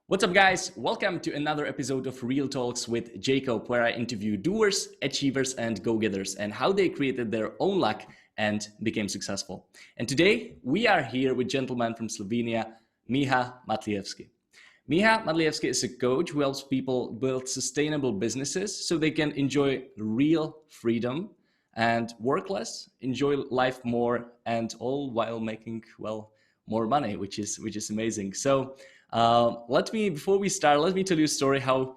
What's up, guys? Welcome to another episode of Real Talks with Jacob, where I interview doers, achievers, and go-getters and how they created their own luck and became successful. And today we are here with a gentleman from Slovenia, Miha Matlievski. Miha Matlievski is a coach who helps people build sustainable businesses so they can enjoy real freedom and work less, enjoy life more, and all while making, more money, which is amazing. So before we start, let me tell you a story how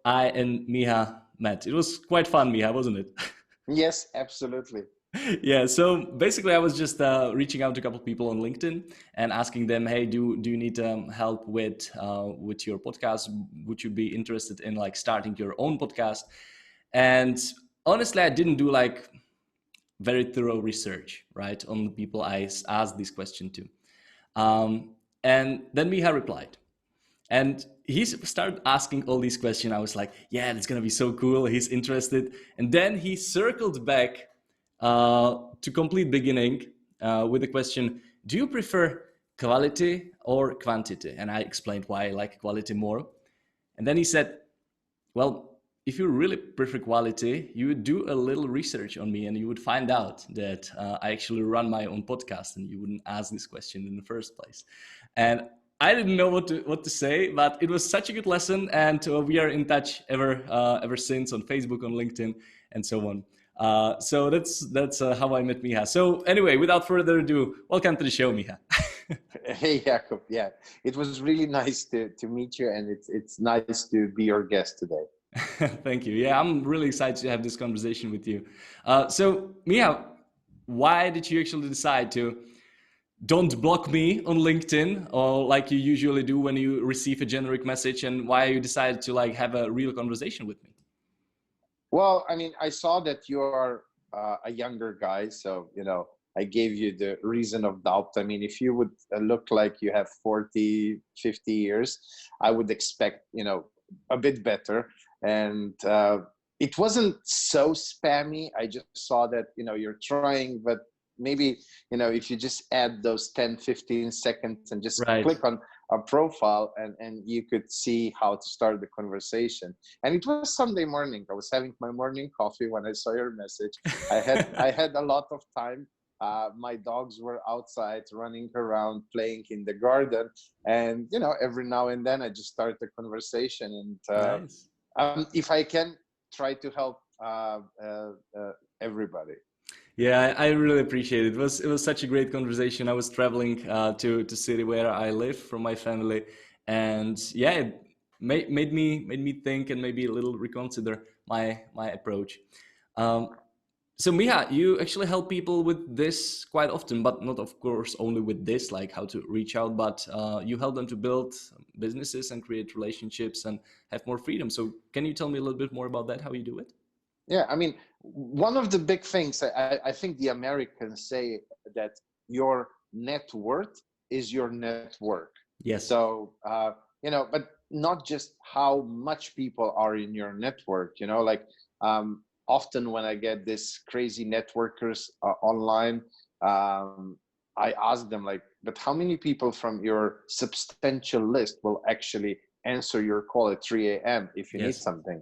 I and Miha met. It was quite fun, Miha, wasn't it? Yes, absolutely. Yeah, so basically I was just reaching out to a couple of people on LinkedIn and asking them, hey, do you need help with your podcast? Would you be interested in like starting your own podcast? And honestly, I didn't do like very thorough research, right, on the people I asked this question to. And then Miha replied. And he started asking all these questions. I was like, yeah, that's going to be so cool. He's interested. And then he circled back to complete beginning with the question, do you prefer quality or quantity? And I explained why I like quality more. And then he said, well, if you really prefer quality, you would do a little research on me and you would find out that I actually run my own podcast and you wouldn't ask this question in the first place. And I didn't know what to say, but it was such a good lesson, and we are in touch ever since on Facebook, on LinkedIn, and so on. So that's how I met Miha. So anyway, without further ado, welcome to the show, Miha. Hey, Jakob. Yeah, it was really nice to meet you, and it's nice to be your guest today. Thank you. Yeah, I'm really excited to have this conversation with you. So Miha, why did you actually decide to don't block me on LinkedIn or like you usually do when you receive a generic message, and why you decided to like have a real conversation with me? Well, I mean, I saw that you are a younger guy, so I gave you the reason of doubt. I mean, if you would look like you have 40, 50 years, I would expect a bit better. And it wasn't so spammy. I just saw that you're trying, but maybe if you just add those 10-15 seconds and just Right. click on a profile, and you could see how to start the conversation. And it was Sunday morning. I was having my morning coffee when I saw your message. I had a lot of time. My dogs were outside running around, playing in the garden, and every now and then I just start the conversation. And Nice. if I can, try to help everybody. Yeah, I really appreciate it. It was such a great conversation. I was traveling to city where I live from my family, and yeah, it made me think and maybe a little reconsider my approach. Um, so Miha, you actually help people with this quite often, but not of course only with this, like how to reach out, but you help them to build businesses and create relationships and have more freedom. So can you tell me a little bit more about that? How you do it? Yeah, I mean, one of the big things I think the Americans say that your net worth is your network. Yes. So, but not just how much people are in your network, like often when I get this crazy networkers online, I ask them like, but how many people from your substantial list will actually answer your call at 3 a.m. if you need Yes. something?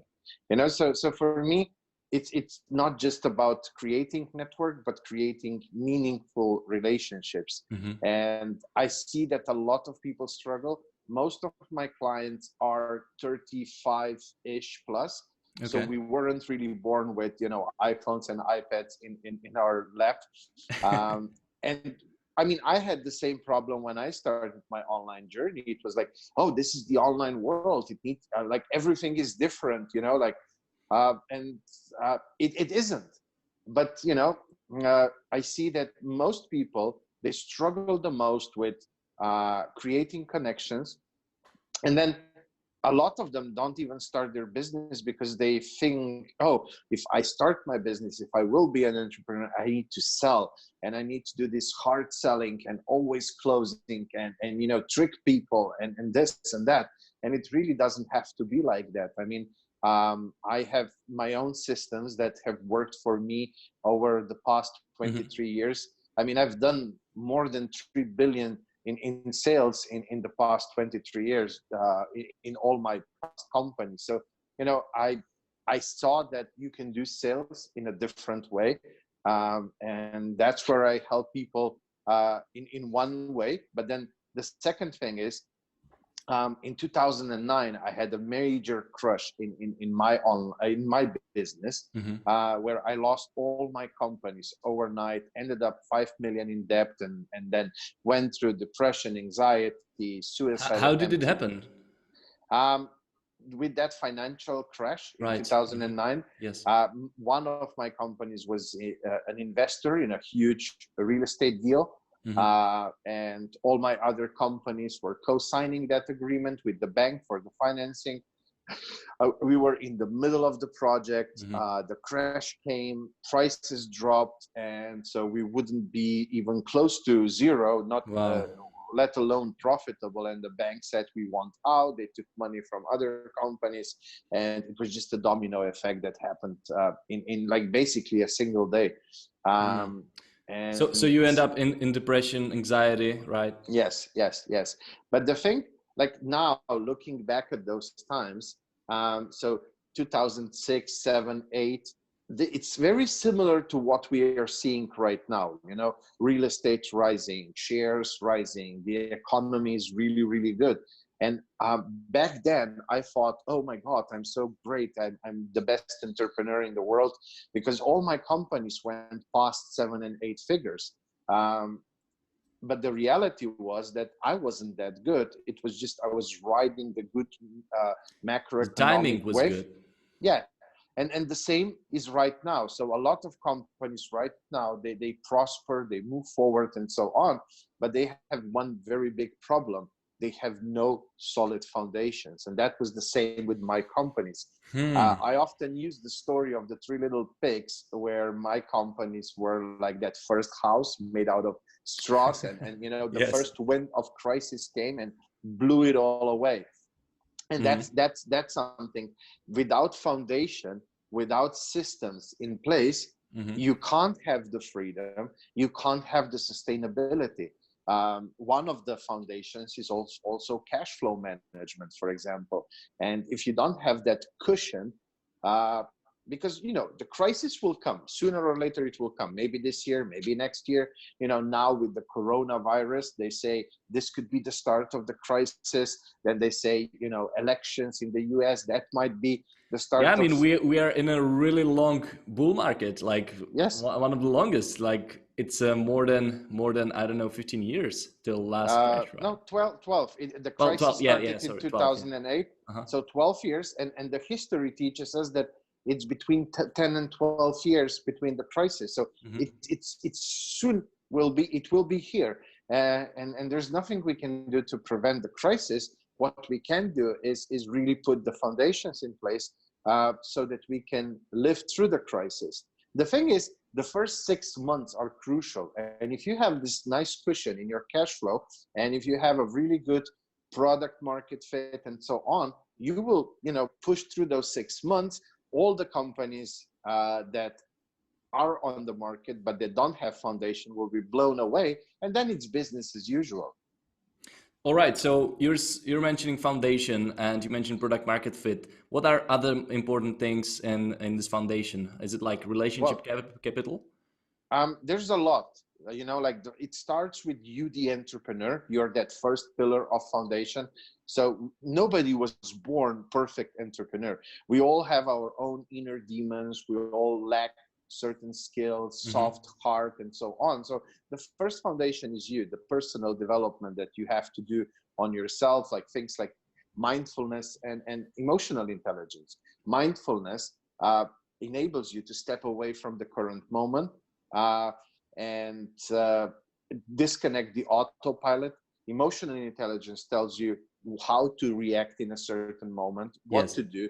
So for me, it's not just about creating network, but creating meaningful relationships. Hmm. And I see that a lot of people struggle. Most of my clients are 35-ish plus. So Okay. we weren't really born with iPhones and iPads in our lap. And I mean, I had the same problem when I started my online journey. It was like, oh, this is the online world. It needs like everything is different, like and it isn't. But I see that most people, they struggle the most with creating connections, and then a lot of them don't even start their business because they think, oh, if I start my business, if I will be an entrepreneur, I need to sell, and I need to do this hard selling and always closing and trick people and this and that. And it really doesn't have to be like that. I mean, I have my own systems that have worked for me over the past Hmm. 23 years. I mean, I've done more than 3 billion in sales in the past 23 years in all my past companies. So, I saw that you can do sales in a different way. And that's where I help people in one way. But then the second thing is, in 2009, I had a major crush in my business, where I lost all my companies overnight, ended up 5 million in debt, and then went through depression, anxiety, suicidal. How did it happen? With that financial crash in Right. 2009, Yes. one of my companies was an investor in a huge real estate deal. And all my other companies were co-signing that agreement with the bank for the financing. We were in the middle of the project. The crash came, prices dropped, and so we wouldn't be even close to zero, let alone profitable. And the bank said, we want out. They took money from other companies, and it was just a domino effect that happened in like basically a single day. And so you end up in depression, anxiety, right? Yes. But the thing, like now looking back at those times, so 2006, 7, 8, it's very similar to what we are seeing right now. Real estate rising, shares rising, the economy is really, really good. And back then I thought, oh my God, I'm so great. I'm the best entrepreneur in the world, because all my companies went past 7 and 8 figures. But the reality was that I wasn't that good. It was just, I was riding the good macroeconomic The timing was wave. good. Yeah. And the same is right now. So a lot of companies right now, they prosper, they move forward and so on, but they have one very big problem. They have no solid foundations. And that was the same with my companies. I often use the story of the 3 little pigs, where my companies were like that first house made out of straws. And the Yes. first wind of crisis came and blew it all away. And that's something. Without foundation, without systems in place, you can't have the freedom, you can't have the sustainability. One of the foundations is also cash flow management, for example. And if you don't have that cushion, because the crisis will come sooner or later. It will come, maybe this year, maybe next year. Now with the coronavirus, they say this could be the start of the crisis. Then they say elections in the US, that might be the start. Yeah, I mean, we are in a really long bull market, like yes, one of the longest. Like it's more than I don't know, 15 years till last crash, right? No, 12. The crisis 12, yeah, started sorry, in 2008. 12, yeah. So 12 years, and the history teaches us that it's between 10 and 12 years between the crisis. So it soon will be here, and there's nothing we can do to prevent the crisis. What we can do is really put the foundations in place, so that we can live through the crisis. The thing is, the first 6 months are crucial, and if you have this nice cushion in your cash flow, and if you have a really good product market fit and so on, you will push through those 6 months. All the companies that are on the market but they don't have foundation will be blown away, and then it's business as usual. All right, so you're mentioning foundation, and you mentioned product market fit. What are other important things in this foundation? Is it like relationship capital? There's a lot. It starts with you, the entrepreneur. You're that first pillar of foundation. So nobody was born perfect entrepreneur. We all have our own inner demons. We all lack certain skills, soft heart, and so on. So the first foundation is you, the personal development that you have to do on yourself, like things like mindfulness and emotional intelligence. Mindfulness enables you to step away from the current moment and disconnect the autopilot. Emotional intelligence tells you how to react in a certain moment, what to do,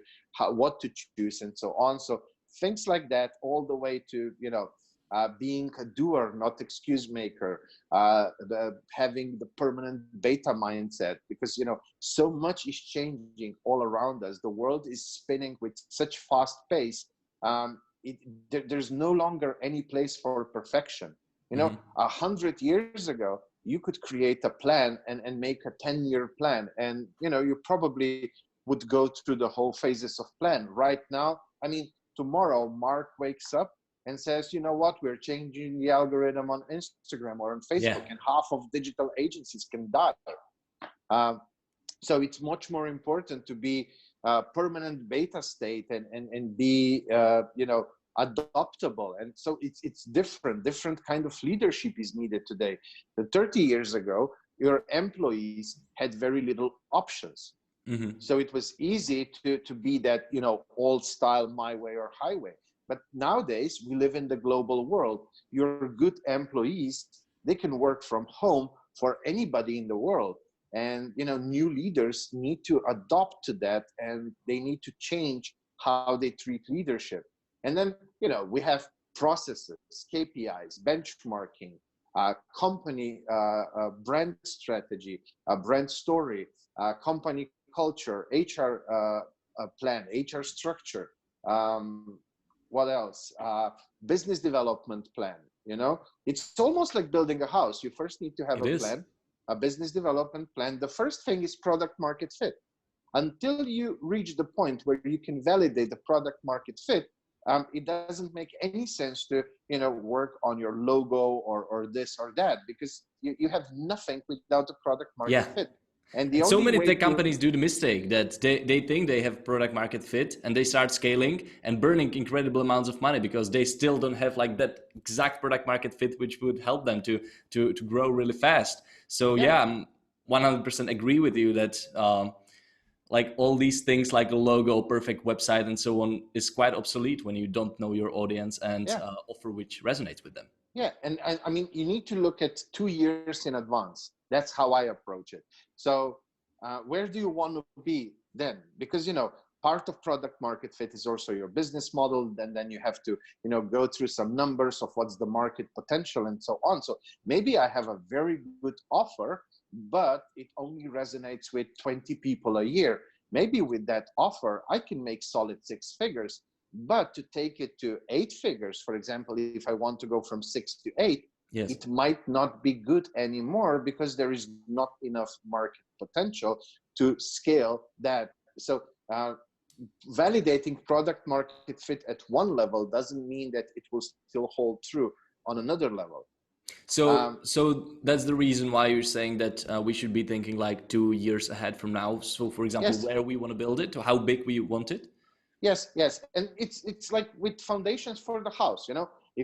what to choose, and so on. So things like that, all the way to being a doer, not excuse maker, having the permanent beta mindset, because so much is changing all around us. The world is spinning with such fast pace. There's no longer any place for perfection. 100 years ago, you could create a plan and make a 10-year plan. And, you probably would go through the whole phases of plan. Right now, I mean, tomorrow, Mark wakes up and says, you know what, we're changing the algorithm on Instagram or on Yeah, Facebook, and half of digital agencies can die. Um, so it's much more important to be permanent beta state and be, adoptable. And so it's different kind of leadership is needed today. 30 years ago, your employees had very little options. So it was easy to be that, old style, my way or highway. But nowadays we live in the global world. Your good employees, they can work from home for anybody in the world. And, new leaders need to adopt to that, and they need to change how they treat leadership. And then, we have processes, KPIs, benchmarking, company brand strategy, brand story, company culture, HR plan, HR structure. What else? Business development plan. It's almost like building a house. You first need to have it a is. plan, a business development plan. The first thing is product market fit. Until you reach the point where you can validate the product market fit, it doesn't make any sense to work on your logo or this or that, because you have nothing without the product Yeah. market fit. And the And so only many way tech to companies do the mistake that they think they have product market fit and they start scaling and burning incredible amounts of money because they still don't have like that exact product market fit which would help them to grow really fast. So yeah yeah, I'm 100% agree with you that like all these things like a logo, perfect website, and so on is quite obsolete when you don't know your audience and yeah offer which resonates with them. Yeah, and I mean, you need to look at 2 years in advance. That's how I approach it. So, where do you want to be then? Because part of product market fit is also your business model. Then you have to go through some numbers of what's the market potential and so on. So maybe I have a very good offer, but it only resonates with 20 people a year. Maybe with that offer, I can make solid 6 figures. But to take it to 8 figures, for example, if I want to go from 6 to 8, Yes. it might not be good anymore because there is not enough market potential to scale that. So validating product market fit at one level doesn't mean that it will still hold true on another level. So that's the reason why you're saying that we should be thinking like 2 years ahead from now. So for example, Yes, where we want to build it, or how big we want it. yes, and it's like with foundations for the house.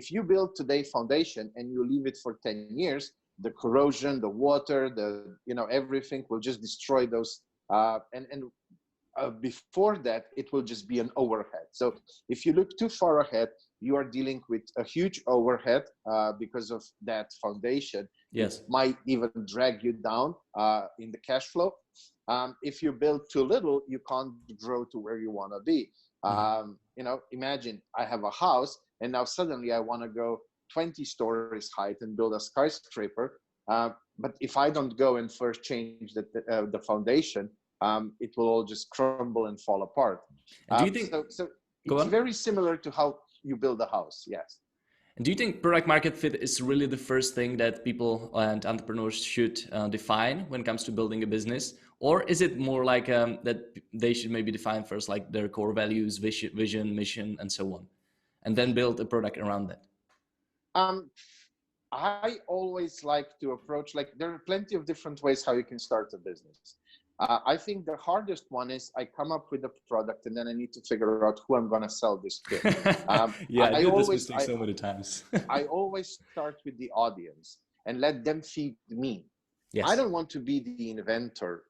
If you build today foundation and you leave it for 10 years, the corrosion, the water, the everything will just destroy those. And before that, it will just be an overhead. So if you look too far ahead, you are dealing with a huge overhead because of that foundation. It Yes. might even drag you down in the cash flow. If you build too little, you can't grow to where you want to be. Imagine I have a house and now suddenly I want to go 20 stories height and build a skyscraper. But if I don't go and first change the foundation, it will all just crumble and fall apart. And do you think? So Go it's on. very similar to how you build a house. Yes. And do you think product market fit is really the first thing that people and entrepreneurs should define when it comes to building a business? Or is it more like that they should maybe define first like their core values, vision, mission, and so on, and then build a product around that? I always like to approach, like, there are plenty of different ways how you can start a business. I think the hardest one is I come up with a product and then I need to figure out who I'm going to sell this to. Yeah, I did this Always, mistake so many times. I always start with the audience and let them feed me. I Yes. don't want to be the inventor,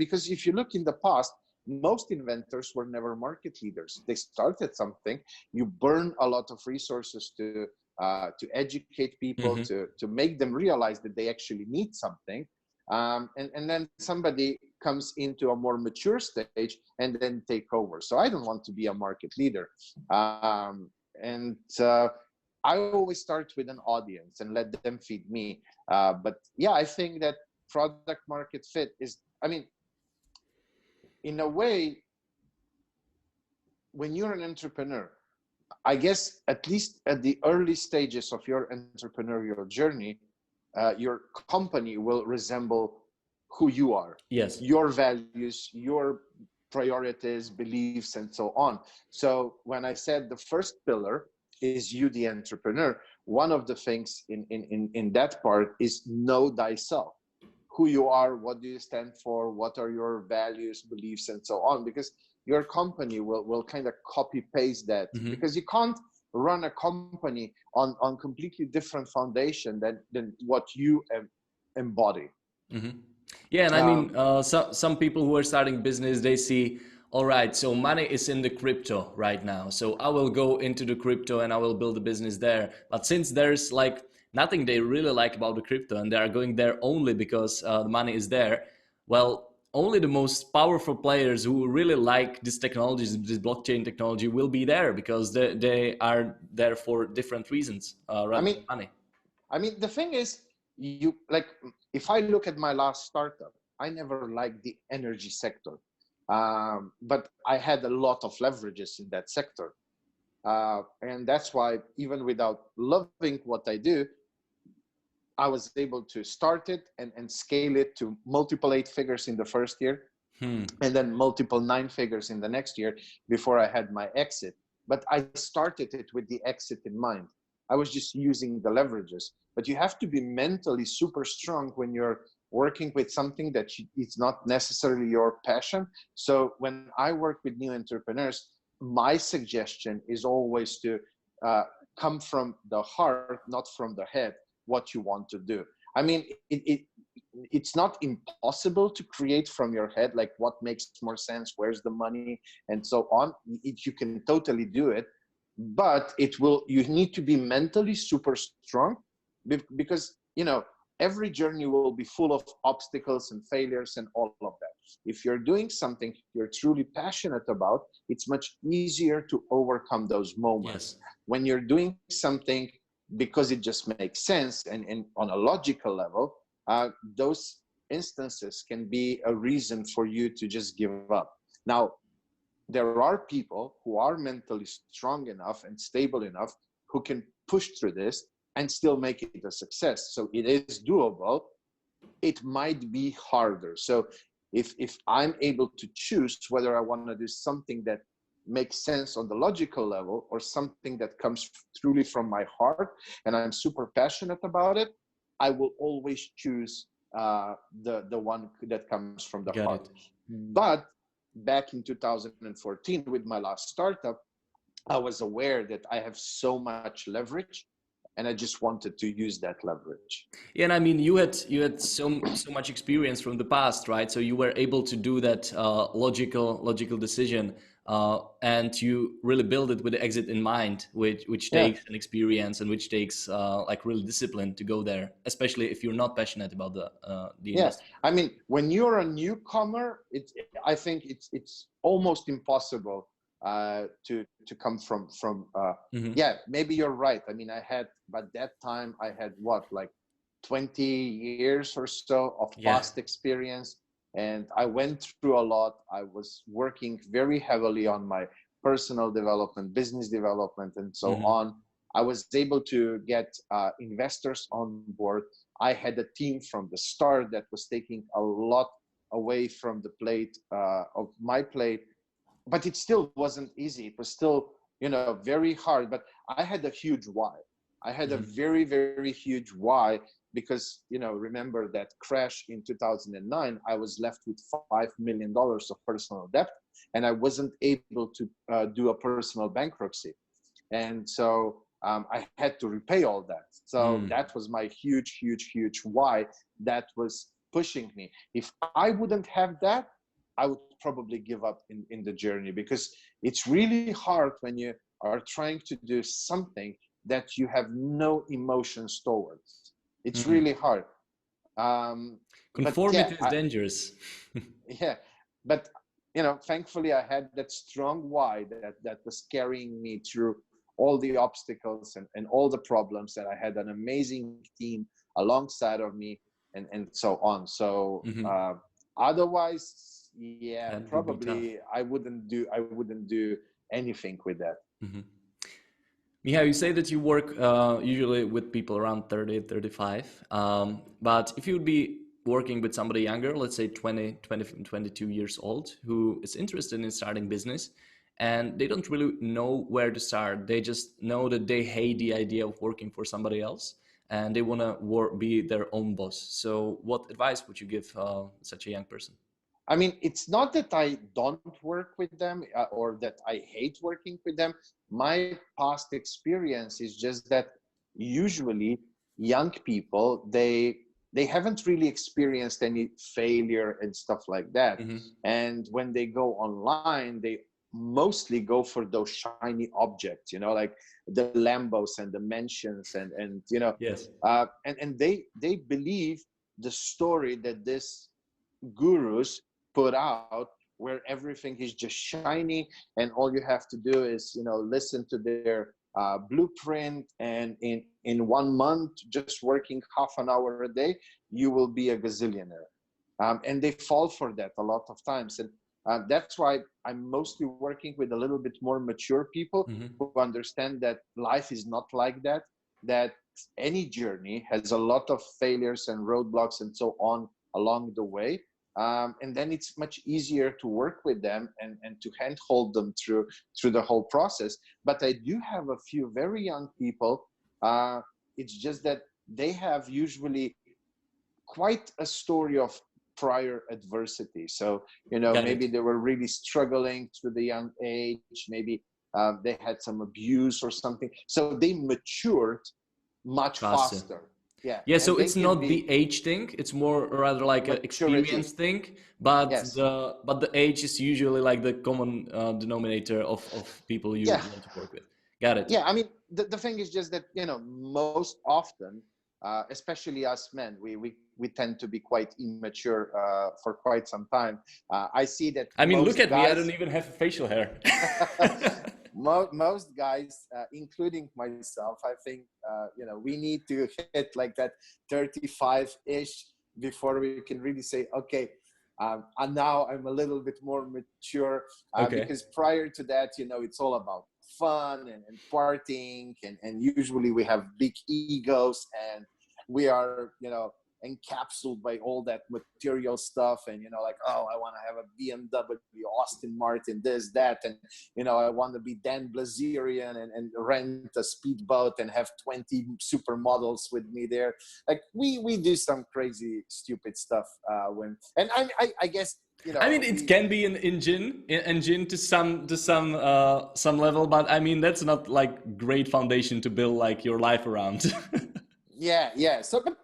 because if you look in the past, most inventors were never market leaders. They started something. You burn a lot of resources to educate people, Hmm. to make them realize that they actually need something. And then somebody comes into a more mature stage and then take over. So I don't want to be a market leader. And I always start with an audience and let them feed me. But yeah, I think that product market fit is, I mean, in a way, when you're an entrepreneur, I guess at least at the early stages of your entrepreneurial journey, your company will resemble who you are, Yes. your values, your priorities, beliefs, and so on. So when I said the first pillar is you, the entrepreneur, one of the things in that part is know thyself, who you are, what do you stand for, what are your values, beliefs, and so on, because your company will kind of copy paste that, because you can't run a company on completely different foundation than what you embody. Yeah, and I Um, mean, some people who are starting business, they see, all right, so money is in the crypto right now, so I will go into the crypto and I will build a business there. But since there's like nothing they really like about the crypto, and they are going there only because the money is there, well, only the most powerful players who really like this technology, this blockchain technology, will be there because they are there for different reasons I rather mean, than money. the thing is, you like, if I look at my last startup, I never liked the energy sector, but I had a lot of leverages in that sector, and that's why even without loving what I do, I was able to start it and scale it to multiple 8 figures in the first year, and then multiple 9 figures in the next year before I had my exit. But I started it with the exit in mind. I was just using the leverages. But you have to be mentally super strong when you're working with something that it's not necessarily your passion. So when I work with new entrepreneurs, my suggestion is always to uh, come from the heart, not from the head, what you want to do. I mean, it's not impossible to create from your head, like what makes more sense, where's the money, and so on. You can totally do it, but you need to be mentally super strong, because every journey will be full of obstacles and failures and all of that. If you're doing something you're truly passionate about, it's much easier to overcome those moments. Yes. When you're doing something because it just makes sense, and on a logical level, those instances can be a reason for you to just give up. Now, there are people who are mentally strong enough and stable enough who can push through this and still make it a success. So it is doable. It might be harder. So if I'm able to choose whether I want to do something that makes sense on the logical level, or something that comes truly from my heart and I'm super passionate about it, I will always choose the one that comes from the Got heart. it. But back in 2014 with my last startup, I was aware that I have so much leverage, and I just wanted to use that leverage. Yeah, and I mean, you had so much experience from the past, right? So you were able to do that logical decision, and you really build it with the exit in mind, which Yeah. takes an experience and which takes like real discipline to go there, especially if you're not passionate about the Yeah, industry. I mean, when you're a newcomer, I think it's almost impossible to come from. Hmm. Yeah, maybe you're right. I mean, by that time I had what, like 20 years or so of Yeah. past experience, and I went through a lot. I was working very heavily on my personal development, business development, and so Hmm. on. I was able to get investors on board. I had a team from the start that was taking a lot away from the plate, of my plate, but it still wasn't easy. It was still, very hard. But I had a huge why. I had a Hmm. very, very huge why, because, remember that crash in 2009, I was left with $5 million of personal debt, and I wasn't able to do a personal bankruptcy. And so I had to repay all that. So Mm. that was my huge, huge, huge why that was pushing me. If I wouldn't have that, I would probably give up in the journey, because it's really hard when you are trying to do something that you have no emotions towards. It's Mm. really hard. But yeah, Conformity is dangerous. yeah, but thankfully I had that strong why that was carrying me through all the obstacles and all the problems, that I had an amazing team alongside of me, and so on. So Hmm. otherwise, yeah, That would be tough. probably I wouldn't do anything with that. Hmm. Miha, you say that you work usually with people around 30, 35. But if you would be working with somebody younger, let's say 22 years old, who is interested in starting business, and they don't really know where to start. They just know that they hate the idea of working for somebody else and they want to be their own boss. So what advice would you give such a young person? I mean, it's not that I don't work with them or that I hate working with them. My past experience is just that usually young people, they haven't really experienced any failure and stuff like that. Hmm. And when they go online, they mostly go for those shiny objects, like the Lambos and the mansions and Yes. and they believe the story that this gurus put out, where everything is just shiny and all you have to do is listen to their blueprint, and in 1 month, just working half an hour a day, you will be a gazillionaire. And they fall for that a lot of times. And that's why I'm mostly working with a little bit more mature people Hmm. who understand that life is not like that, that any journey has a lot of failures and roadblocks and so on along the way. And then it's much easier to work with them and to handhold them through the whole process. But I do have a few very young people. It's just that they have usually quite a story of prior adversity. So, Got maybe it. they were really struggling through the young age, maybe they had some abuse or something. So they matured much Faster. faster. Yeah. Yeah, so And they it's can not the be age thing, it's more rather like an experience maturity. thing, but Yes. the age is usually like the common denominator of people you Yeah. want to work with. Got it. Yeah, I mean, the thing is just that most often, especially us men, we tend to be quite immature for quite some time. I see that I mean, look most at me, I don't guys even have facial hair. most guys, including myself, I think we need to hit like that 35-ish before we can really say, okay, and now I'm a little bit more mature, Okay. because prior to that, it's all about fun and partying, and usually we have big egos, and we are encapsulated by all that material stuff, and like, oh, I want to have a BMW, Austin Martin, this, that, and I want to be Dan Blazerian and rent a speedboat and have 20 supermodels with me there. Like we do some crazy stupid stuff and I guess I mean, it we can be an engine to some level, but I mean that's not like great foundation to build like your life around. yeah. So, but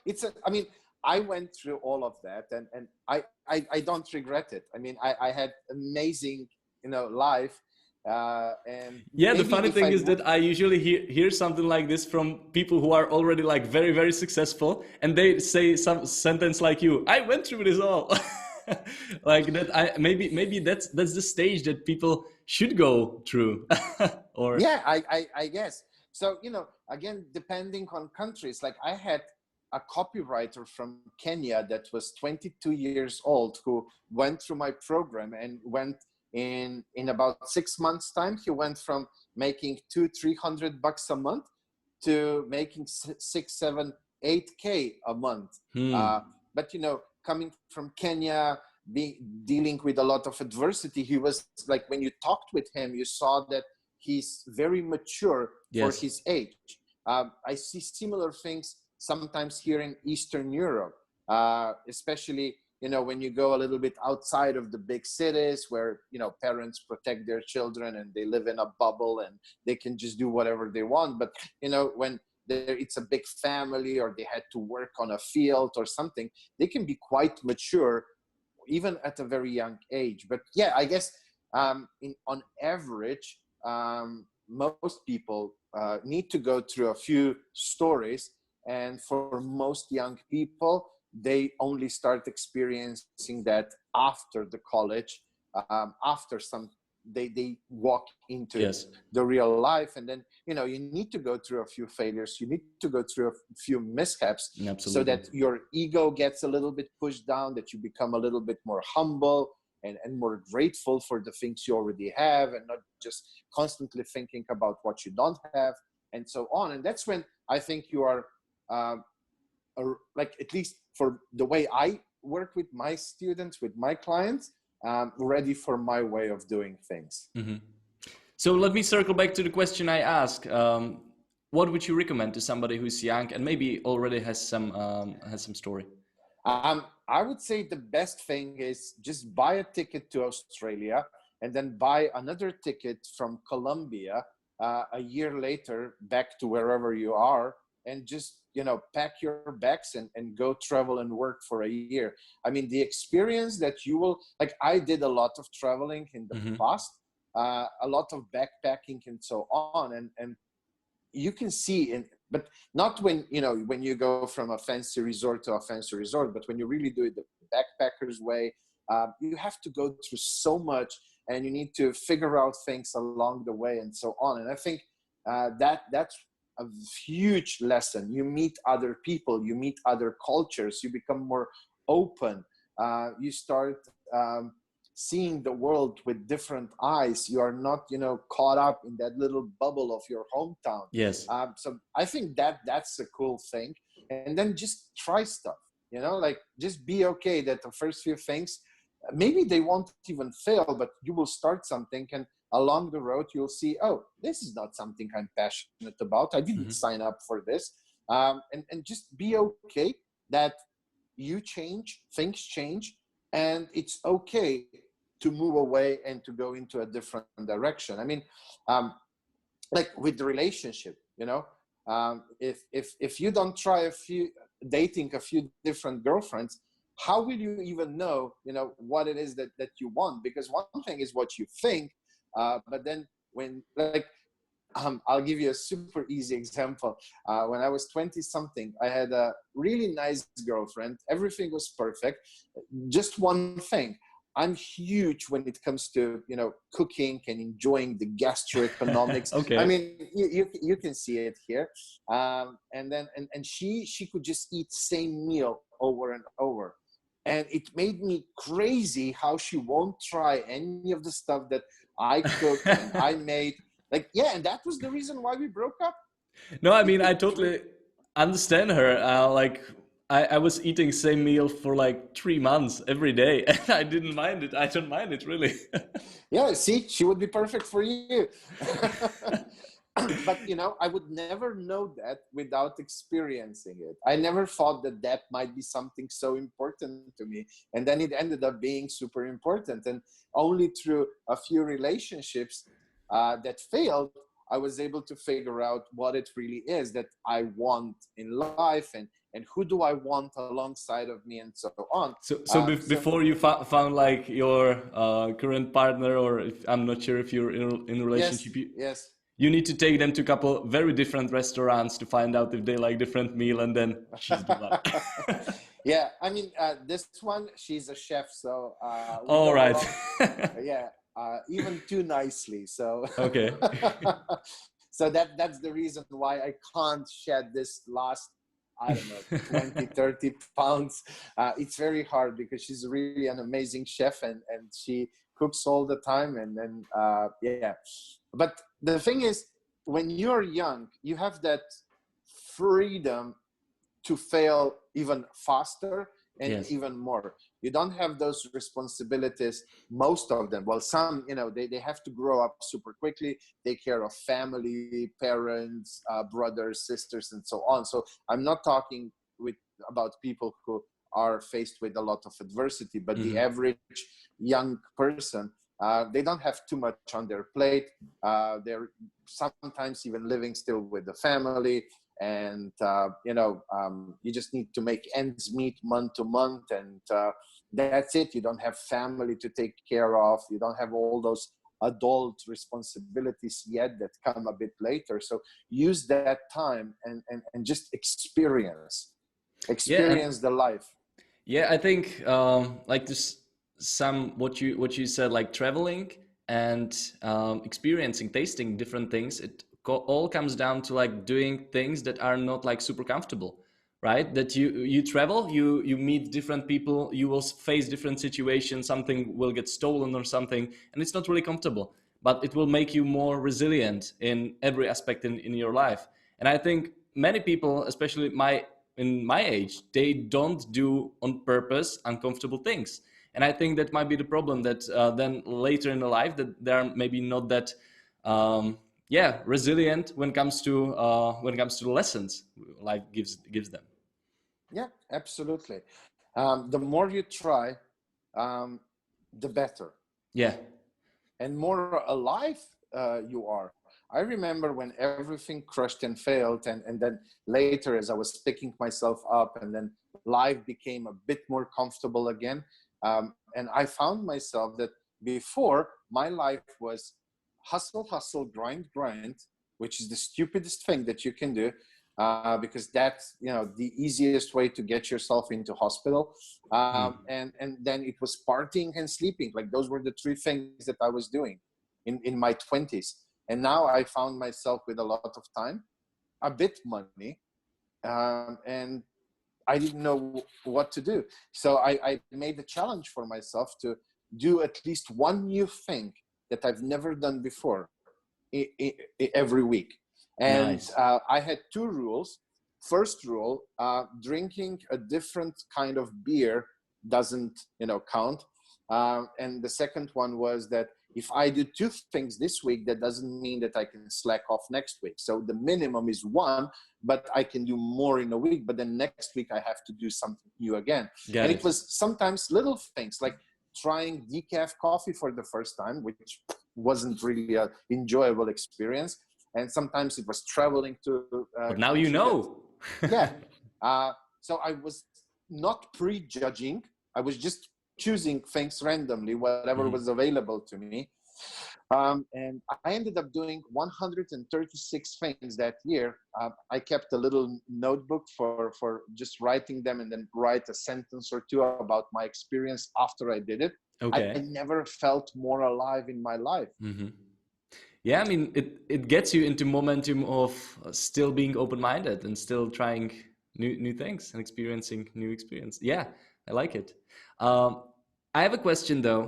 it's I mean, I went through all of that, and I don't regret it. I mean, I had amazing life, and Yeah, the maybe funny if thing I is that I usually hear something like this from people who are already like very, very successful, and they say some sentence like you, I went through this all. Like that maybe that's the stage that people should go through. Or yeah, I guess so. Again, depending on countries, like I had a copywriter from Kenya that was 22 years old who went through my program and went in about 6 months time. He went from making 200-300 bucks a month to making 6, 7, 8K a month. hmm, But coming from Kenya, dealing with a lot of adversity, he was like, when you talked with him, you saw that he's very mature for yes. his age. I see similar things sometimes here in Eastern Europe, especially when you go a little bit outside of the big cities where parents protect their children and they live in a bubble and they can just do whatever they want. But when it's a big family or they had to work on a field or something, they can be quite mature even at a very young age. But yeah, I guess on average, most people need to go through a few stories, and for most young people, they only start experiencing that after the college, after some they walk into Yes. the real life. And then you need to go through a few failures, you need to go through a few mishaps, so Absolutely. that your ego gets a little bit pushed down, that you become a little bit more humble, and more grateful for the things you already have, and not just constantly thinking about what you don't have, and so on. And that's when I think you are like, at least for the way I work with my students, with my clients, ready for my way of doing things. Mm-hmm. So let me circle back to the question I asked. What would you recommend to somebody who's young and maybe already has some story? I would say the best thing is just buy a ticket to Australia and then buy another ticket from Colombia a year later back to wherever you are, and just, pack your bags and go travel and work for a year. I mean, the experience that you will, like, I did a lot of traveling in the Mm-hmm. past, a lot of backpacking and so on, and you can see but not when you go from a fancy resort to a fancy resort, but when you really do it the backpackers way, you have to go through so much, and you need to figure out things along the way and so on. And I think that's a huge lesson. You meet other people, you meet other cultures, you become more open, you start seeing the world with different eyes. You are not, caught up in that little bubble of your hometown. Yes. So I think that's a cool thing. And then just try stuff, like, just be okay that the first few things, maybe they won't even fail, but you will start something, and along the road, you'll see, oh, this is not something I'm passionate about. I didn't Mm-hmm. sign up for this. And just be okay that you change, things change, and it's okay to move away and to go into a different direction. I mean, like with the relationship, if you don't try dating a few different girlfriends, how will you even know, what it is that you want? Because one thing is what you think, but then when, like, I'll give you a super easy example. When I was 20 something, I had a really nice girlfriend. Everything was perfect. Just one thing. I'm huge when it comes to, cooking and enjoying the gastroeconomics. I Okay. mean, you can see it here. And then, and she could just eat same meal over and over. And it made me crazy how she won't try any of the stuff that I cooked and I made. Like, yeah, and that was the reason why we broke up. No, I mean, I totally understand her. I was eating same meal for like 3 months every day, and I didn't mind it. I don't mind it really. Yeah, see, she would be perfect for you. But I would never know that without experiencing it. I never thought that might be something so important to me, and then it ended up being super important. And only through a few relationships that failed, I was able to figure out what it really is that I want in life, and who do I want alongside of me, and so on. So before you found like your current partner, or I'm not sure if you're in a Yes, relationship, yes. you need to take them to a couple very different restaurants to find out if they like different meal, and then she's the one. Yeah, I mean, this one, she's a chef, so we All go right. along. Yeah, even too nicely. So, Okay. so that's the reason why I can't shed this last, I don't know, 20, 30 pounds. It's very hard because she's really an amazing chef, and she cooks all the time. And then, yeah. But the thing is, when you're young, you have that freedom to fail even faster and Yes. even more. You don't have those responsibilities, most of them. Well, some, they have to grow up super quickly, take care of family, parents, brothers, sisters, and so on. So I'm not talking about people who are faced with a lot of adversity, but the Mm-hmm. average young person, they don't have too much on their plate. They're sometimes even living still with the family. And you just need to make ends meet month to month, and that's it. You don't have family to take care of. You don't have all those adult responsibilities yet that come a bit later. So use that time and just experience Yeah, the life. yeah, I think like this some what you said, like traveling and experiencing, tasting different things. It all comes down to like doing things that are not like super comfortable. right? That you travel, you meet different people, you will face different situations, something will get stolen or something, and it's not really comfortable, but it will make you more resilient in every aspect in your life. And I think many people, especially in my age, they don't do on purpose uncomfortable things. And I think that might be the problem, that then later in the life that they're maybe not that resilient when it comes to the lessons life gives them. Yeah, absolutely. The more you try, the better Yeah. and more alive you are. I remember when everything crushed and failed, and then later, as I was picking myself up, and then life became a bit more comfortable again. And I found myself that before, my life was hustle, hustle, grind, grind, which is the stupidest thing that you can do, because that's, you know, the easiest way to get yourself into hospital. And then it was partying and sleeping. Like, those were the three things that I was doing in my 20s. And now I found myself with a lot of time, a bit money, and I didn't know what to do. So I made a challenge for myself to do at least one new thing that I've never done before every week. And Nice. I had two rules. First rule, drinking a different kind of beer doesn't, count. And the second one was that if I do two things this week, that doesn't mean that I can slack off next week. So the minimum is one, but I can do more in a week. But then next week I have to do something new again. Got And it it. was sometimes little things like trying decaf coffee for the first time, which wasn't really an enjoyable experience. And sometimes it was traveling to a But now you country that, know. yeah. So I was not prejudging. I was just choosing things randomly, whatever was available to me. And I ended up doing 136 things that year. I kept a little notebook for just writing them, and then write a sentence or two about my experience after I did it. I Okay. never felt more alive in my life. Yeah, I mean, it gets you into momentum of still being open-minded and still trying new things and experiencing new experience. Yeah, I like it. Um, I have a question though,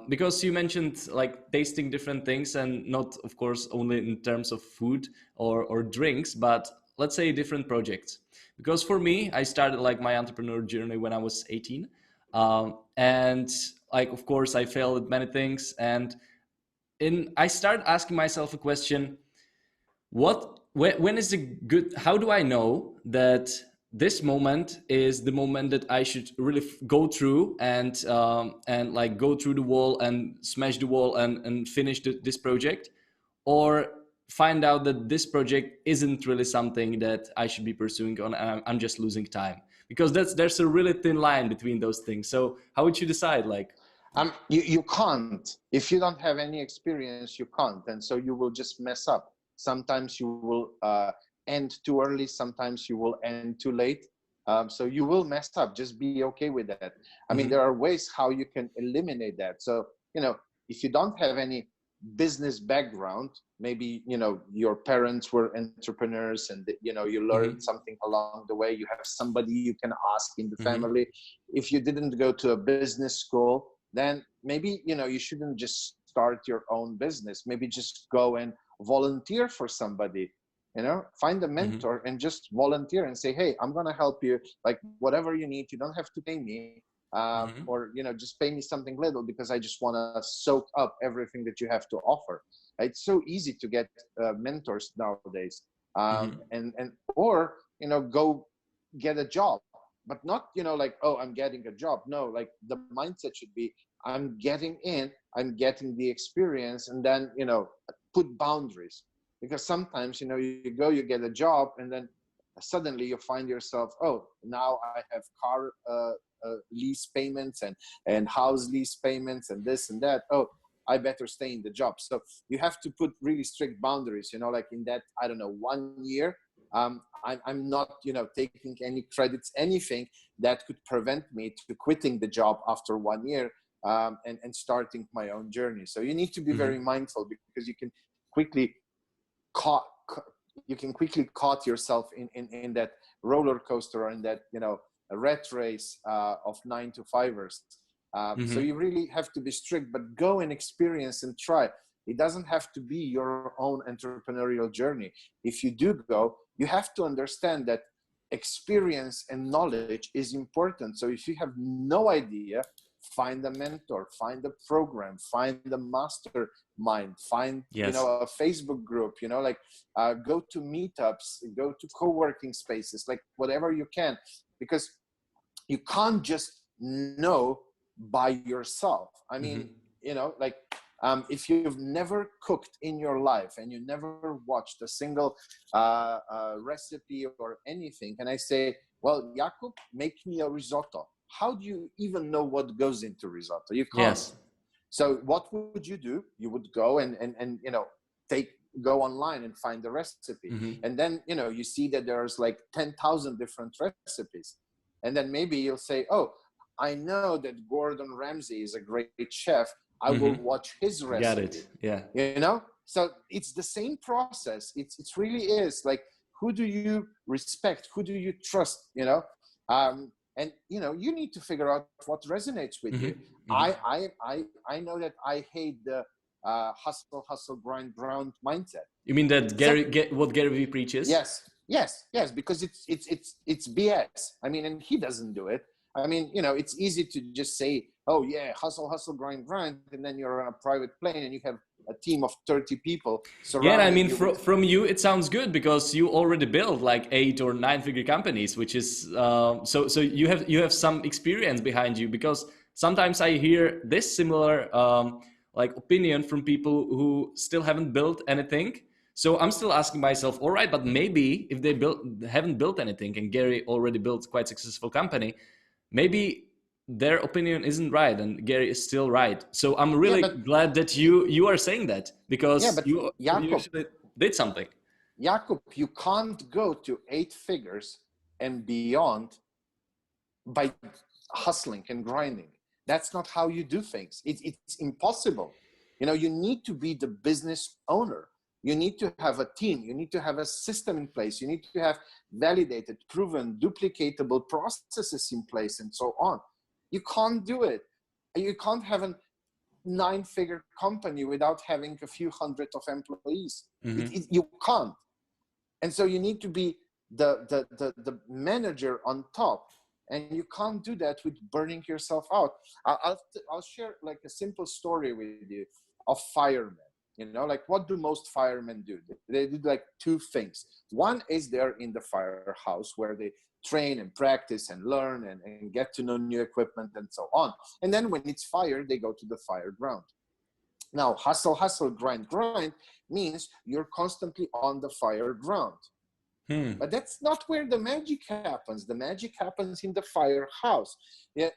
because you mentioned like tasting different things, and not, of course, only in terms of food or drinks, but let's say different projects. Because for me, I started like my entrepreneur journey when I was 18, and like, of course, I failed at many things, and I started asking myself a question: when is a good? How do I know that this moment is the moment that I should really go through and like go through the wall and smash the wall and finish this project, or find out that this project isn't really something that I should be pursuing on, and I'm just losing time? Because there's a really thin line between those things. So how would you decide? Like, You can't. If you don't have any experience, you can't. And so you will just mess up. Sometimes you will end too early. Sometimes you will end too late. So you will mess up. Just be okay with that. I mean, there are ways how you can eliminate that. So, if you don't have any business background, maybe, your parents were entrepreneurs, and, you learned something along the way. You have somebody you can ask in the family. If you didn't go to a business school, then maybe, you shouldn't just start your own business. Maybe just go and volunteer for somebody, find a mentor and just volunteer and say, hey, I'm going to help you, like whatever you need. You don't have to pay me, or, just pay me something little, because I just want to soak up everything that you have to offer. It's so easy to get mentors nowadays. Or, go get a job, but not, like, oh, I'm getting a job. No, like the mindset should be, I'm getting in, I'm getting the experience, and then, put boundaries. Because sometimes, you get a job, and then suddenly you find yourself, oh, now I have car lease payments and house lease payments and this and that. Oh, I better stay in the job. So you have to put really strict boundaries, like in that, I don't know, 1 year, I'm not, taking any credits, anything that could prevent me to quitting the job after 1 year, and starting my own journey. So you need to be very mindful, because you can quickly you can quickly caught yourself in that roller coaster, or in that, a rat race of 9 to 5ers. So Hmm. you really have to be strict, but go and experience and try. It doesn't have to be your own entrepreneurial journey. If you do go, you have to understand that experience and knowledge is important. So if you have no idea, find a mentor, find a program, find a mastermind, find, Yes. a Facebook group, like go to meetups, go to co-working spaces, like whatever you can, because you can't just know by yourself. I mean, Hmm. like if you've never cooked in your life and you never watched a single recipe or anything, and I say, well, Jakub, make me a risotto. How do you even know what goes into risotto? You can't. Yes. So what would you do? You would go and go online and find the recipe. Hmm. And then, you see that there's like 10,000 different recipes. And then maybe you'll say, oh, I know that Gordon Ramsay is a great chef. I will Hmm. watch his Got recipe, it. Yeah. So it's the same process. It really is like, who do you respect? Who do you trust? And you need to figure out what resonates with Hmm. you. Hmm. I know that I hate the hustle, grind mindset. You mean that Except, what Gary Vee preaches? yes, because it's BS. I mean, and he doesn't do it. I mean, it's easy to just say, oh yeah, hustle, grind, and then you're on a private plane and you have a team of 30 people Yeah, and I surrounding mean, you with. from you, it sounds good because you already built like 8 or 9 figure companies, which is so you have some experience behind you. Because sometimes I hear this similar like opinion from people who still haven't built anything. So I'm still asking myself, all right, but maybe if they haven't built anything, and Gary already built quite successful company, maybe their opinion isn't right and Gary is still right. So I'm Yeah, really but glad that you are saying that, yeah, because but you Jakob, actually did something. you can't go to 8 figures and beyond by hustling and grinding. That's not how you do things. It's impossible. You need to be the business owner. You need to have a team. You need to have a system in place. You need to have validated, proven, duplicatable processes in place, and so on. You can't do it. You can't have a 9-figure company without having a few hundred of employees. Hmm. You can't. And so you need to be the manager on top, and you can't do that with burning yourself out. I'll share like a simple story with you of firemen. Like, what do most firemen do? They do like 2 things. One is they're in the firehouse where they train and practice and learn and get to know new equipment and so on. And then when it's fire, they go to the fire ground. Now, hustle, grind means you're constantly on the fire ground. Hmm. But that's not where the magic happens. The magic happens in the firehouse. Yeah,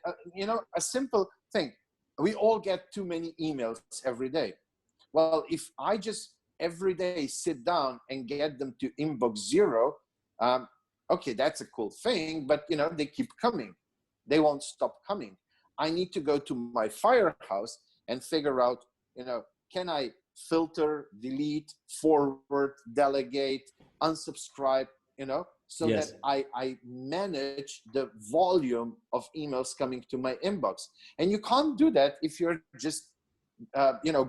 a simple thing. We all get too many emails every day. Well, if I just every day sit down and get them to inbox 0, okay, that's a cool thing, but they keep coming. They won't stop coming. I need to go to my firehouse and figure out, can I filter, delete, forward, delegate, unsubscribe, so that Yes. I manage the volume of emails coming to my inbox. And you can't do that if you're just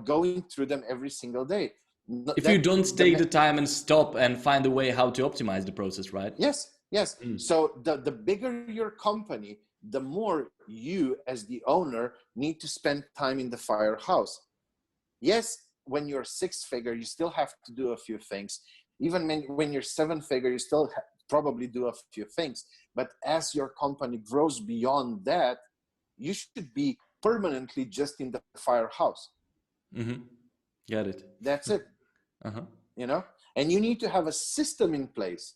going through them every single day. If you That don't the take the time and stop and find a way how to optimize the process, right? Yes. Mm. So the bigger your company, the more you as the owner need to spend time in the firehouse. Yes, when you're 6-figure, you still have to do a few things. Even when you're 7-figure, you still probably do a few things. But as your company grows beyond that, you should be permanently just in the firehouse. Mm-hmm. Got it. That's it. Uh-huh. And you need to have a system in place.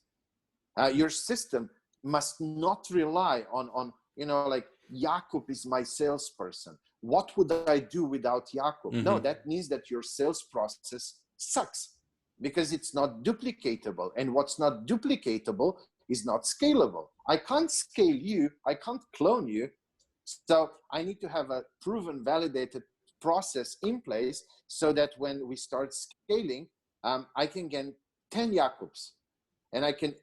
Your system must not rely on like, Jakub is my salesperson. What would I do without Jakub? Mm-hmm. No, that means that your sales process sucks because it's not duplicatable. And what's not duplicatable is not scalable. I can't scale you. I can't clone you. So I need to have a proven, validated process in place so that when we start scaling, I can 10 Jakobs and I can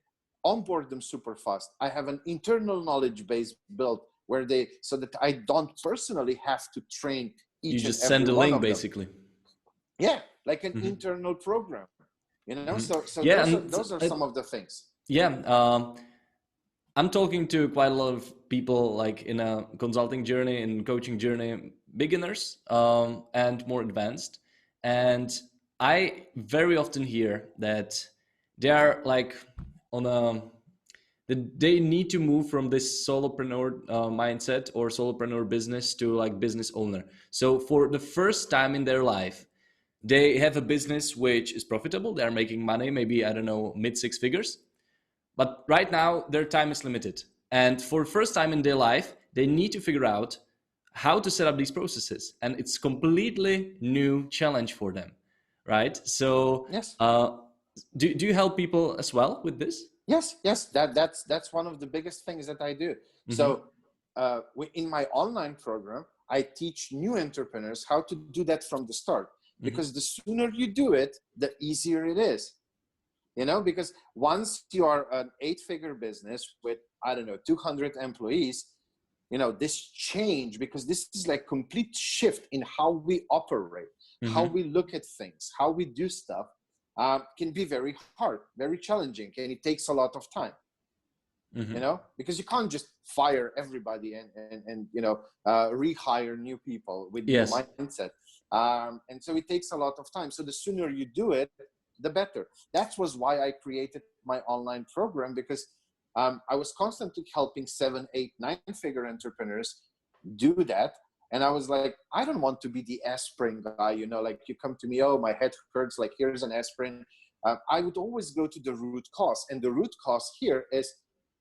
onboard them super fast. I have an internal knowledge base built where so that I don't personally have to train You each and just every send a one link of them. basically. Yeah, like an internal program, So Yeah, those are some of the things. Yeah, I'm talking to quite a lot of people like in a consulting journey, in coaching journey, beginners and more advanced. And I very often hear that they are like on a, that they need to move from this solopreneur mindset or solopreneur business to like business owner. So for the first time in their life, they have a business which is profitable. They're making money, maybe, I don't know, mid six figures. But right now, their time is limited. And for the first time in their life, they need to figure out how to set up these processes. And it's completely new challenge for them, right? So Yes. do you help people as well with this? Yes. That's one of the biggest things that I do. So in my online program, I teach new entrepreneurs how to do that from the start, because the sooner you do it, the easier it is. Because once you are an 8-figure business with, I don't know, 200 employees, this change, because this is like complete shift in how we operate, how we look at things, how we do stuff, can be very hard, very challenging, and it takes a lot of time. Because you can't just fire everybody and rehire new people with new mindset. And so it takes a lot of time. So the sooner you do it, the better. That was why I created my online program, because I was constantly helping 7, 8, 9-figure entrepreneurs do that. And I was like, I don't want to be the aspirin guy, like you come to me, oh, my head hurts, like here's an aspirin. I would always go to the root cause. And the root cause here is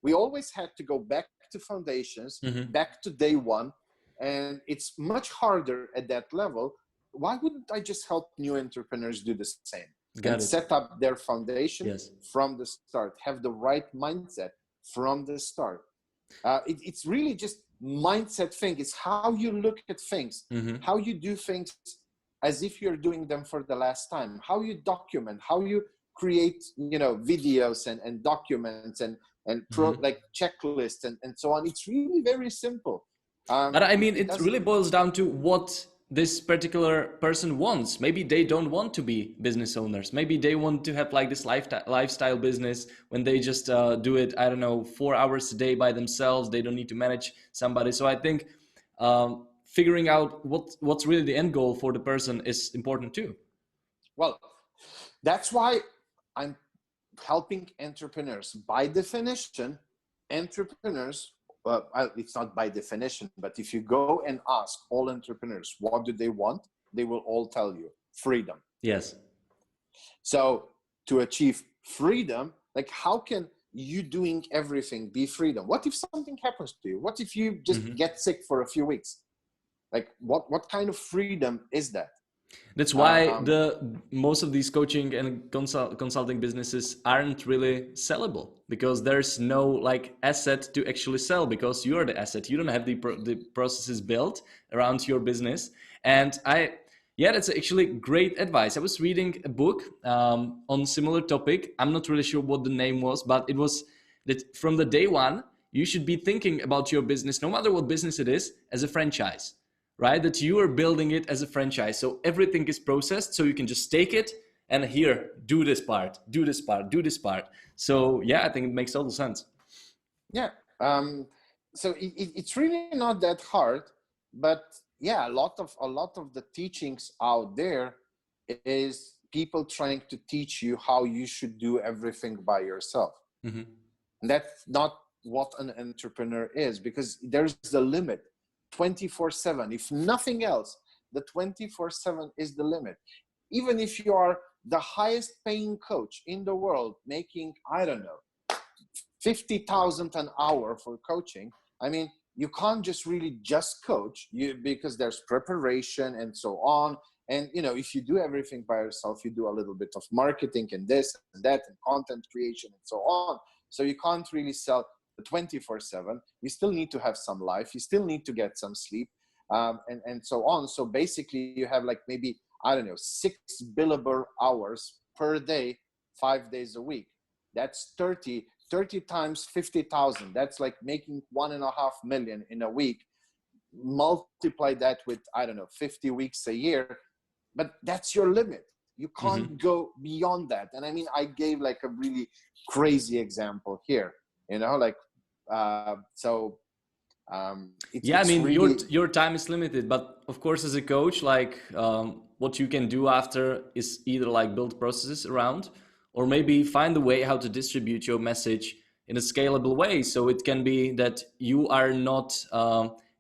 we always had to go back to foundations, back to day one. And it's much harder at that level. Why wouldn't I just help new entrepreneurs do the same? Set up their foundation from the start, have the right mindset from the start. It's really just mindset thing. It's how you look at things, how you do things as if you're doing them for the last time, how you document, how you create, videos and documents and like checklists and so on. It's really very simple. But I mean, it really boils down to what this particular person wants. Maybe they don't want to be business owners. Maybe they want to have like this lifestyle business when they just do it, I don't know, 4 hours a day by themselves. They don't need to manage somebody. So I think figuring out what's really the end goal for the person is important too. Well, that's why I'm helping entrepreneurs. By definition, entrepreneurs, it's not by definition, but if you go and ask all entrepreneurs what do they want, they will all tell you freedom. Yes. So to achieve freedom, like how can you doing everything be freedom? What if something happens to you? What if you just get sick for a few weeks? Like what kind of freedom is that? That's why most of these coaching and consulting businesses aren't really sellable, because there's no like asset to actually sell, because you are the asset. You don't have the processes built around your business. And that's actually great advice. I was reading a book on similar topic. I'm not really sure what the name was, but it was that from the day one, you should be thinking about your business, no matter what business it is, as a franchise. Right? That you are building it as a franchise. So everything is processed, so you can just take it and here, do this part, do this part, do this part. So I think it makes total sense. Yeah. So it's really not that hard, but a lot of the teachings out there is people trying to teach you how you should do everything by yourself. And that's not what an entrepreneur is, because there's a limit. 24/7. If nothing else, the 24/7 is the limit. Even if you are the highest paying coach in the world, making, I don't know, 50,000 an hour for coaching, I mean, you can't just really just coach because there's preparation and so on. And, if you do everything by yourself, you do a little bit of marketing and this and that and content creation and so on. So you can't really sell 24/7. You still need to have some life. You still need to get some sleep, and so on. So basically, you have like maybe, I don't know, 6 billable hours per day 5 days a week. That's 30 times 50,000. That's like making 1.5 million in a week. Multiply that with, I don't know, 50 weeks a year, but that's your limit. You can't go beyond that. And I mean, I gave like a really crazy example here, like, Yeah, I it's mean, really, your time is limited, but of course, as a coach, like what you can do after is either like build processes around, or maybe find a way how to distribute your message in a scalable way. So it can be that you are not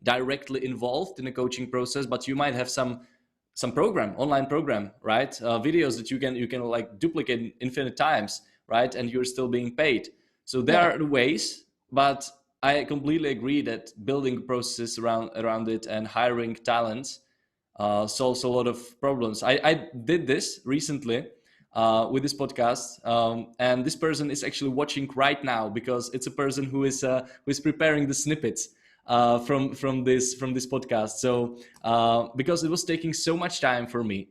directly involved in a coaching process, but you might have some program, online program, right? Videos that you can like duplicate infinite times, right? And you're still being paid. So there yeah. are the ways, but I completely agree that building processes around it and hiring talents solves a lot of problems. I did this recently with this podcast, and this person is actually watching right now because it's a person who is preparing the snippets from this podcast. So because it was taking so much time for me,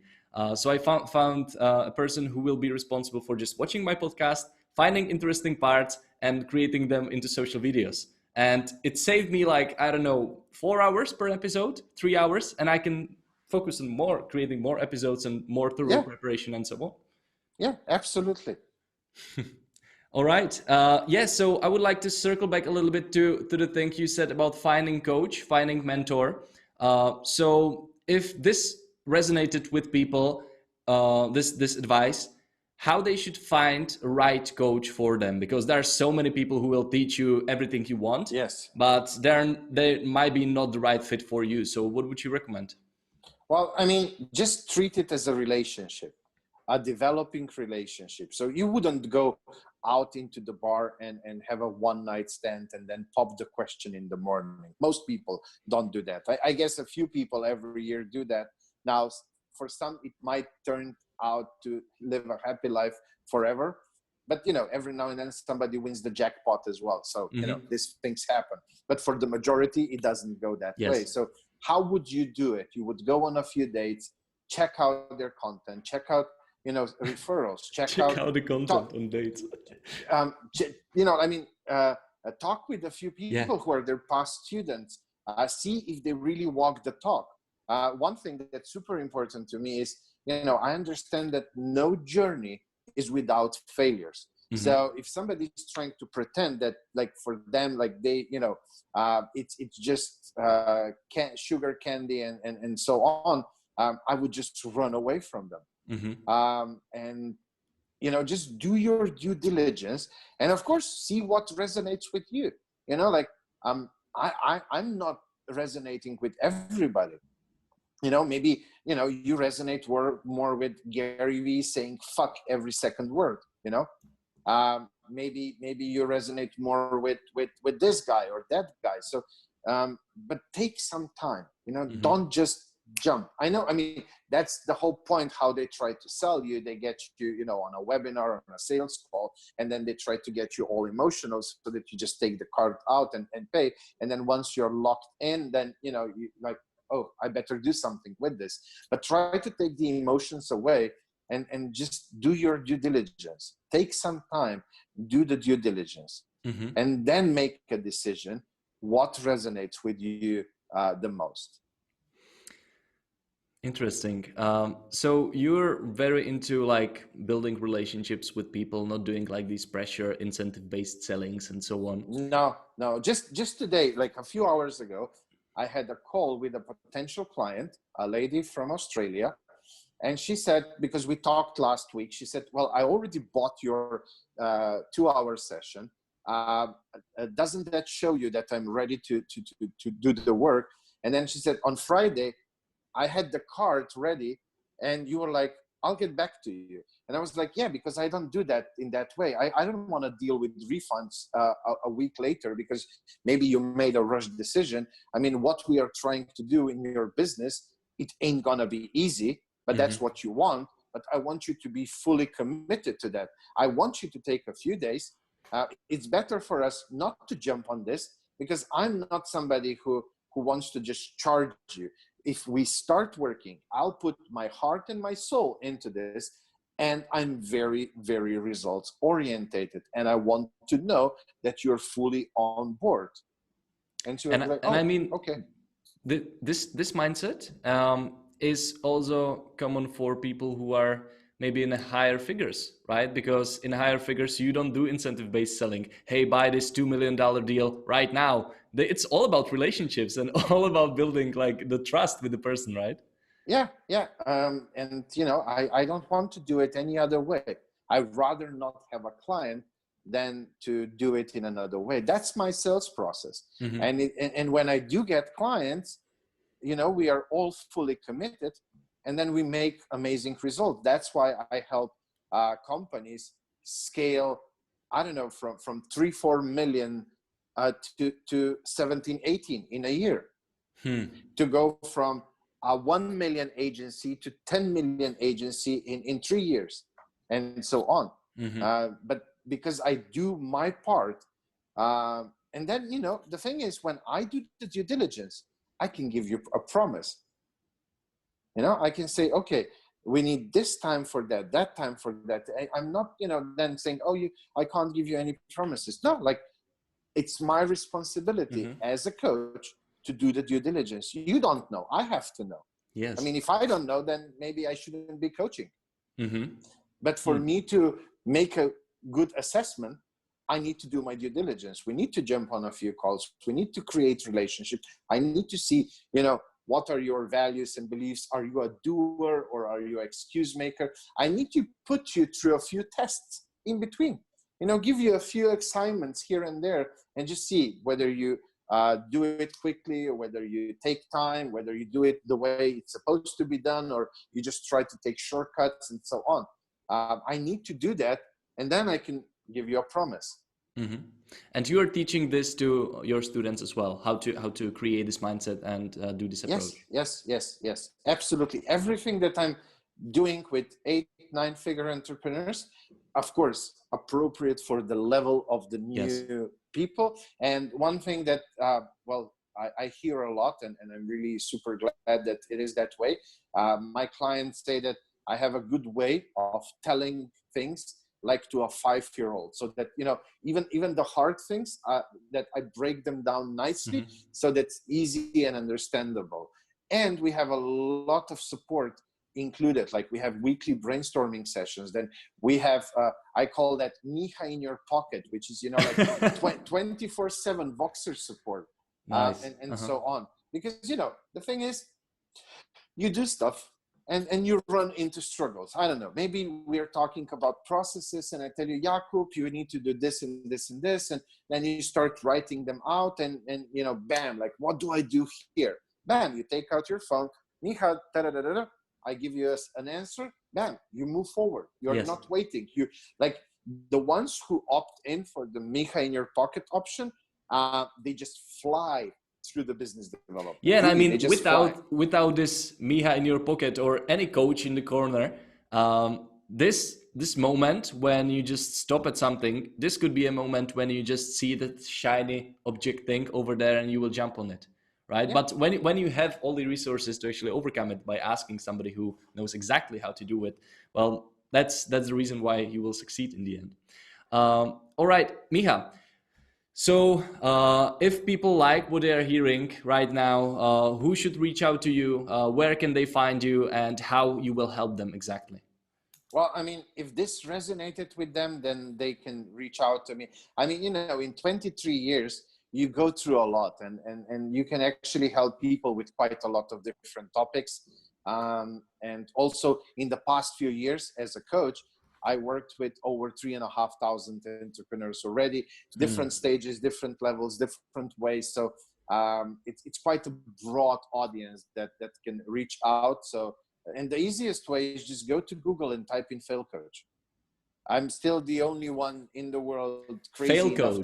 so I found a person who will be responsible for just watching my podcast, finding interesting parts, and creating them into social videos. And it saved me like, I don't know, 4 hours per episode, 3 hours, and I can focus on creating more episodes and more thorough Yeah. preparation and so on. Yeah, absolutely. All right. Yeah, so I would like to circle back a little bit to the thing you said about finding coach, finding mentor. So if this resonated with people, this advice, how they should find a right coach for them, because there are so many people who will teach you everything you want, Yes. but they might be not the right fit for you. So what would you recommend? Well, I mean, just treat it as a relationship, a developing relationship. So you wouldn't go out into the bar and have a one night stand and then pop the question in the morning. Most people don't do that. I guess a few people every year do that. Now, for some, it might turn out to live a happy life forever. But, every now and then somebody wins the jackpot as well. So, these things happen. But for the majority, it doesn't go that way. Yes. So how would you do it? You would go on a few dates, check out their content, check out, referrals, check Check out the content on dates. talk with a few Yeah. people who are their past students, see if they really walk the talk. One thing that's super important to me is, I understand that no journey is without failures. So if somebody's trying to pretend that, like, for them, like they, it's just sugar candy and so on, I would just run away from them. And just do your due diligence, and of course see what resonates with you. I'm not resonating with everybody. Maybe you resonate more with Gary Vee saying fuck every second word. Maybe you resonate more with this guy or that guy. So but take some time. Don't just jump. I know, I mean, that's the whole point, how they try to sell you. They get you, on a webinar or on a sales call, and then they try to get you all emotional so that you just take the card out and pay. And then once you're locked in, then you like, oh, I better do something with this. But try to take the emotions away and just do your due diligence. Take some time, do the due diligence, and then make a decision what resonates with you the most. Interesting. So you're very into like building relationships with people, not doing like these pressure incentive-based sellings and so on. No. Just today, like a few hours ago, I had a call with a potential client, a lady from Australia. And she said, because we talked last week, she said, well, I already bought your 2-hour session. Doesn't that show you that I'm ready to do the work? And then she said, on Friday, I had the card ready, and you were like, I'll get back to you. And I was like, yeah, because I don't do that in that way. I don't want to deal with refunds a week later because maybe you made a rush decision. I mean, what we are trying to do in your business, it ain't gonna be easy, but that's what you want. But I want you to be fully committed to that. I want you to take a few days. It's better for us not to jump on this, because I'm not somebody who wants to just charge you. If we start working, I'll put my heart and my soul into this. And I'm very, very results orientated. And I want to know that you're fully on board. And she was like, And I oh, mean, okay. this mindset is also common for people who are maybe in higher figures, right? Because in higher figures, you don't do incentive-based selling. Hey, buy this $2 million deal right now. It's all about relationships and all about building like the trust with the person, right? Yeah, yeah. And I don't want to do it any other way. I'd rather not have a client than to do it in another way. That's my sales process. Mm-hmm. And when I do get clients, we are all fully committed, and then we make amazing results. That's why I help companies scale, I don't know, from 3-4 million to 17-18 in a year, to go from a 1 million agency to 10 million agency in 3 years, and so on. But because I do my part, and then the thing is, when I do the due diligence, I can give you a promise. I can say, okay, we need this time for that time for that. I'm not then saying, oh, I can't give you any promises. No, like, it's my responsibility as a coach to do the due diligence. You don't know, I have to know. Yes. I mean, if I don't know, then maybe I shouldn't be coaching. But for me to make a good assessment, I need to do my due diligence. We need to jump on a few calls. We need to create relationship. I need to see, what are your values and beliefs? Are you a doer or are you an excuse maker? I need to put you through a few tests in between, give you a few assignments here and there, and just see whether you do it quickly, or whether you take time, whether you do it the way it's supposed to be done, or you just try to take shortcuts and so on. I need to do that, and then I can give you a promise. And you are teaching this to your students as well, how to create this mindset and do this approach. Yes, absolutely. Everything that I'm doing with 8-9 figure entrepreneurs, of course, appropriate for the level of the new people. And one thing that I hear a lot, and I'm really super glad that it is that way. My clients say that I have a good way of telling things like to a 5-year-old, so that even the hard things, that I break them down nicely, so that's easy and understandable. And we have a lot of support included. Like, we have weekly brainstorming sessions. Then we have I call that Miha in your pocket, which is like 24/7 Voxer support. Nice. And so on. Because the thing is, you do stuff and you run into struggles. I don't know, maybe we're talking about processes, and I tell you, Jakub, you need to do this and this and this, and then you start writing them out, and bam, like, what do I do here? Bam, you take out your phone, Miha, I give you an answer, bam, you move forward. You're not waiting. You, like, the ones who opt in for the Miha in your pocket option, they just fly through the business development. Yeah, and I mean, without this Miha in your pocket or any coach in the corner, this moment when you just stop at something, this could be a moment when you just see that shiny object thing over there and you will jump on it, right? Yeah. But when you have all the resources to actually overcome it by asking somebody who knows exactly how to do it, well, that's the reason why you will succeed in the end. All right, Miha. So if people like what they're hearing right now, who should reach out to you? Where can they find you, and how you will help them exactly? Well, I mean, if this resonated with them, then they can reach out to me. I mean, in 23 years, you go through a lot, and you can actually help people with quite a lot of different topics. And also in the past few years as a coach, I worked with over 3,500 entrepreneurs already, different stages, different levels, different ways. So it's quite a broad audience that can reach out. So, and the easiest way is just go to Google and type in fail coach. I'm still the only one in the world crazy enough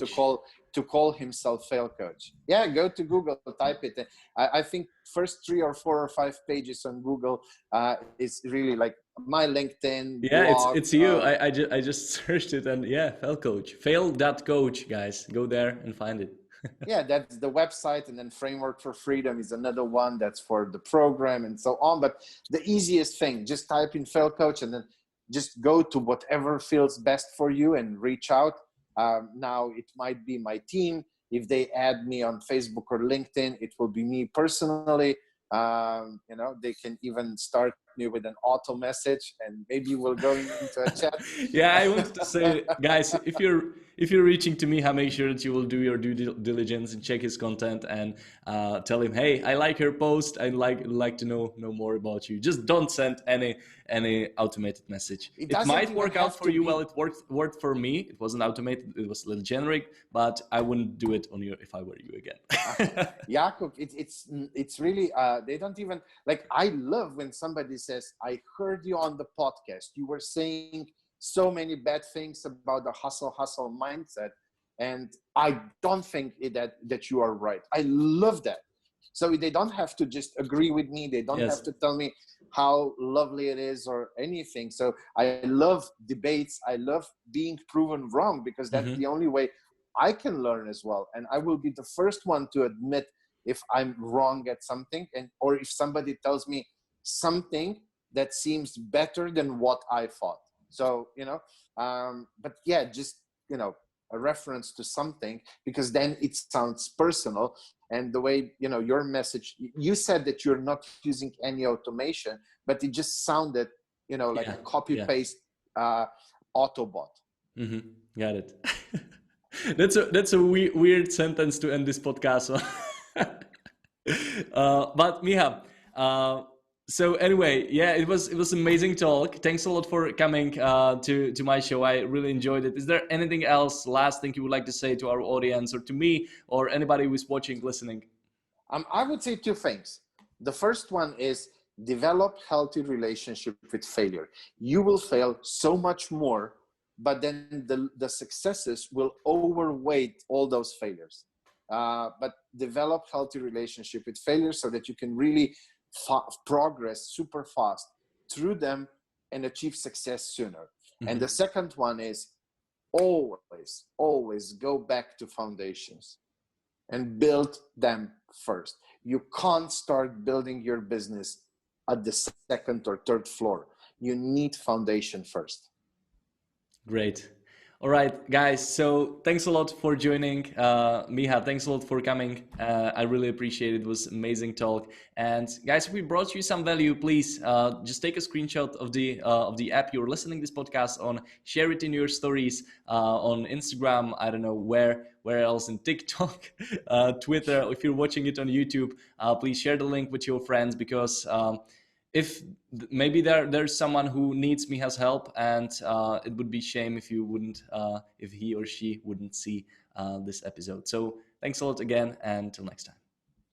to call himself fail coach. Yeah, go to Google, type it. I think first 3 or 4 or 5 pages on Google is really like my LinkedIn. Yeah, blog. It's you. I just searched it, and yeah, fail coach, fail.coach, guys, go there and find it. Yeah, that's the website. And then Framework for Freedom is another one that's for the program and so on. But the easiest thing, just type in fail coach, and then just go to whatever feels best for you and reach out. Now it might be my team. If they add me on Facebook or LinkedIn, it will be me personally. They can even start me with an auto message, and maybe we'll go into a chat. Yeah, I wanted to say, guys, if you're reaching to Miha, make sure that you will do your due diligence and check his content and tell him, hey, I like your post. I'd like to know more about you. Just don't send any automated message. It might work out for you. Well, it worked for me. It wasn't automated. It was a little generic, but I wouldn't do it on you if I were you again. Jakub, it's really they don't even like. I love when somebody says, I heard you on the podcast, you were saying so many bad things about the hustle mindset, and I don't think that you are right. I love that. So they don't have to just agree with me, they don't have to tell me how lovely it is or anything. So I love debates, I love being proven wrong, because that's the only way I can learn as well. And I will be the first one to admit if I'm wrong at something, or if somebody tells me something that seems better than what I thought. So, but yeah, just, a reference to something, because then it sounds personal. And the way, your message, you said that you're not using any automation, but it just sounded, like a copy paste Autobot. Got it. That's a weird sentence to end this podcast on. But Miha, so anyway, yeah, it was amazing talk. Thanks a lot for coming to my show. I really enjoyed it. Is there anything else, last thing you would like to say to our audience, or to me, or anybody who's watching, listening? I would say two things. The first one is develop healthy relationship with failure. You will fail so much more, but then the successes will overweight all those failures. But develop healthy relationship with failure so that you can really progress super fast through them and achieve success sooner. And the second one is always go back to foundations and build them first. You can't start building your business at the second or third floor. You need foundation first. Great. All right, guys. So thanks a lot for joining. Miha, thanks a lot for coming. I really appreciate it. It was amazing talk. And guys, if we brought you some value, please just take a screenshot of the app you're listening this podcast on. Share it in your stories on Instagram. I don't know where else, in TikTok, Twitter. If you're watching it on YouTube, please share the link with your friends, because if maybe there's someone who needs Miha's help, and it would be shame if you wouldn't, if he or she wouldn't see this episode. So thanks a lot again, and till next time.